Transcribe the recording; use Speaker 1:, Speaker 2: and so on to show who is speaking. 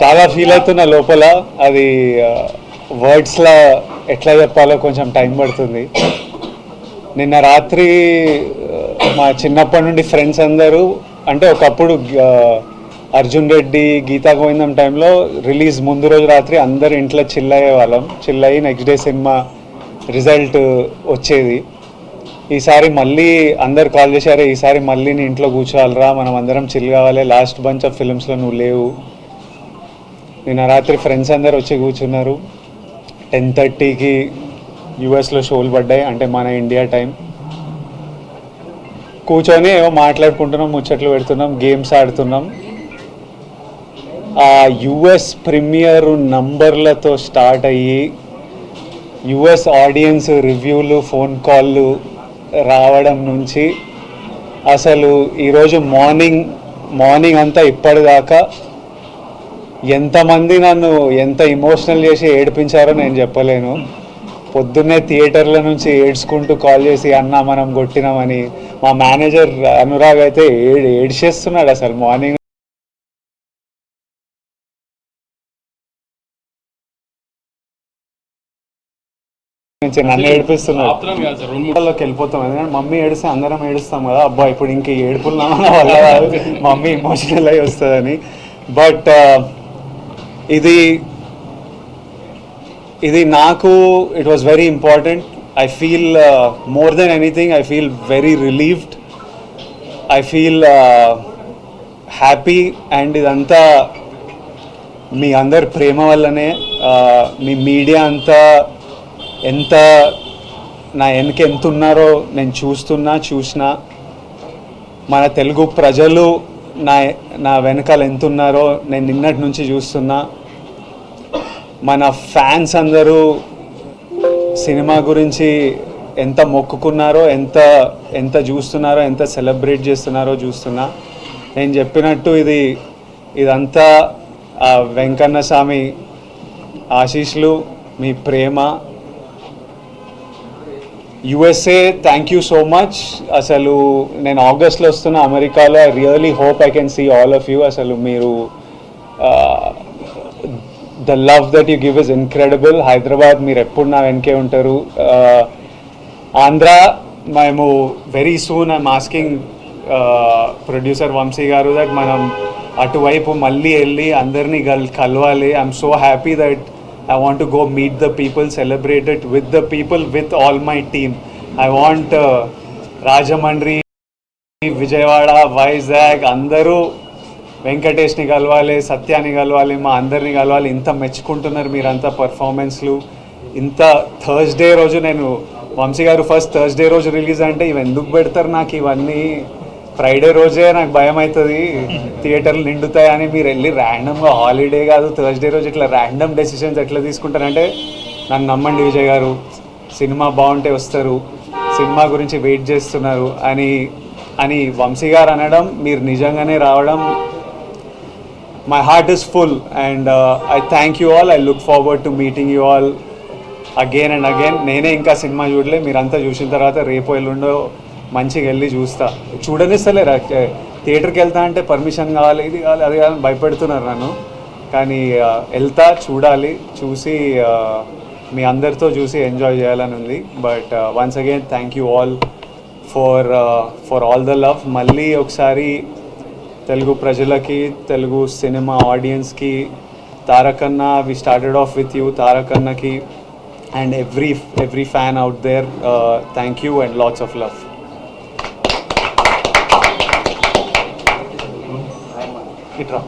Speaker 1: చాలా ఫీల్ అవుతున్నా లోపల. అది వర్డ్స్లో ఎట్లా చెప్పాలో కొంచెం టైం పడుతుంది. నిన్న రాత్రి మా చిన్నప్పటి నుండి ఫ్రెండ్స్ అందరూ, అంటే ఒకప్పుడు అర్జున్ రెడ్డి, గీతా గోవిందం టైంలో రిలీజ్ ముందు రోజు రాత్రి అందరు ఇంట్లో చిల్ అయ్యే వాళ్ళం. చిల్ అయ్యి నెక్స్ట్ డే సినిమా రిజల్ట్ వచ్చేది. ఈసారి మళ్ళీ అందరు కాల్ చేశారు, ఈసారి మళ్ళీ నీ ఇంట్లో కూర్చోవాలరా, మనం అందరం చిల్ కావాలి, లాస్ట్ బంచ్ ఆఫ్ ఫిల్మ్స్లో నువ్వు లేవు. నిన్న రాత్రి ఫ్రెండ్స్ అందరు వచ్చి కూర్చున్నారు. 10:30కి యూఎస్లో షోలు పడ్డాయి, అంటే మన ఇండియా టైం. కూర్చొని ఏమో మాట్లాడుకుంటున్నాం, ముచ్చట్లు పెడుతున్నాం, గేమ్స్ ఆడుతున్నాం. ఆ యుఎస్ ప్రీమియర్ నంబర్లతో స్టార్ట్ అయ్యి యుఎస్ ఆడియన్స్ రివ్యూలు, ఫోన్ కాళ్ళు రావడం నుంచి అసలు ఈరోజు మార్నింగ్ అంతా ఇప్పటిదాకా ఎంతమంది నన్ను ఎంత ఇమోషనల్ చేసి ఏడిపించారో నేను చెప్పలేను. పొద్దున్నే థియేటర్ల నుంచి ఏడ్చుకుంటూ కాల్ చేసి అన్న మనం కొట్టినామని. మా మేనేజర్ అనురాగ్ అయితే ఏడ్చేస్తున్నాడు అసలు. మార్నింగ్ నన్ను ఏడిపిస్తున్నాడు. వెళ్ళిపోతాం, ఎందుకంటే మమ్మీ ఏడిస్తే అందరం ఏడుస్తాం కదా. అబ్బా ఇప్పుడు ఇంక ఏడుపులు నా వల్ల కాదు, మమ్మీ ఇమోషనల్ అయి వస్తుందని. బట్ ఇది నాకు it was very important. I feel more than anything I feel very relieved, I feel happy. And ఇదంతా మీ అందరి ప్రేమ వల్లనే. మీ మీడియా అంతా ఎంత నా వెనక ఎంత ఉన్నారో నేను చూసిన మన తెలుగు ప్రజలు నా వెనకాల ఎంత ఉన్నారో నేను నిన్నటి నుంచి చూస్తున్నా. మన ఫ్యాన్స్ అందరూ సినిమా గురించి ఎంత మొక్కుకున్నారో, ఎంత చూస్తున్నారో, ఎంత సెలబ్రేట్ చేస్తున్నారో చూస్తున్నా. నేను చెప్పినట్టు ఇదంతా వెంకన్న స్వామి ఆశీస్సులు, మీ ప్రేమ. USA thank you so much. అసలు నేను ఆగస్ట్లో వస్తున్నా అమెరికాలో. I really hope I can see all of you. అసలు మీరు the love that you give is incredible. Hyderabad మీరు ఎప్పుడు నా వెనకే ఉంటారు. ఆంధ్ర మేము very soon I'm asking producer Vamsi garu that మనం అటువైపు మళ్ళీ వెళ్ళి అందరినీ కలవాలి. I'm so happy that I want to go meet the people, celebrate it with the people, with all my team. I want Rajamandri, Vijayawada, Vizag, అందరూ వెంకటేష్ని కలవాలి, సత్యాన్ని కలవాలి, మా అందరినీ కలవాలి. ఇంత మెచ్చుకుంటున్నారు మీరంతా పర్ఫార్మెన్స్లు. ఇంత థర్స్డే రోజు నేను వంశీ గారు ఫస్ట్ థర్స్డే రోజు రిలీజ్ అంటే ఇవి ఎందుకు పెడతారు నాకు ఇవన్నీ, ఫ్రైడే రోజే నాకు భయం అవుతుంది థియేటర్లు నిండుతాయని. మీరు వెళ్ళి ర్యాండమ్గా హాలిడే కాదు థర్స్డే రోజు ఇట్లా ర్యాండమ్ డెసిషన్స్ ఎట్లా తీసుకుంటారంటే నన్ను నమ్మండి విజయ్ గారు, సినిమా బాగుంటే వస్తారు, సినిమా గురించి వెయిట్ చేస్తున్నారు అని వంశీ గారు అనడం, మీరు నిజంగానే రావడం, my heart is full. And I thank you all. I look forward to meeting you all again and again. నేనే ఇంకా సినిమా చూడలే, మీరంతా చూసిన తర్వాత రేపు ఎల్లుండో మంచిగా వెళ్ళి చూడనిస్తలేరు. థియేటర్కి వెళ్తా అంటే పర్మిషన్ కావాలి, ఇది కావాలి, అది కావాలి భయపెడుతున్నారు నన్ను. కానీ వెళ్తా, చూసి మీ అందరితో చూసి ఎంజాయ్ చేయాలని ఉంది. But once again thank you all for all the love. మళ్ళీ ఒకసారి తెలుగు ప్రజలకి, తెలుగు సినిమా ఆడియన్స్కి, Tarakanna, we started off with you, తారకన్నకి and every fan out there, thank you and lots of love. ఇట్రా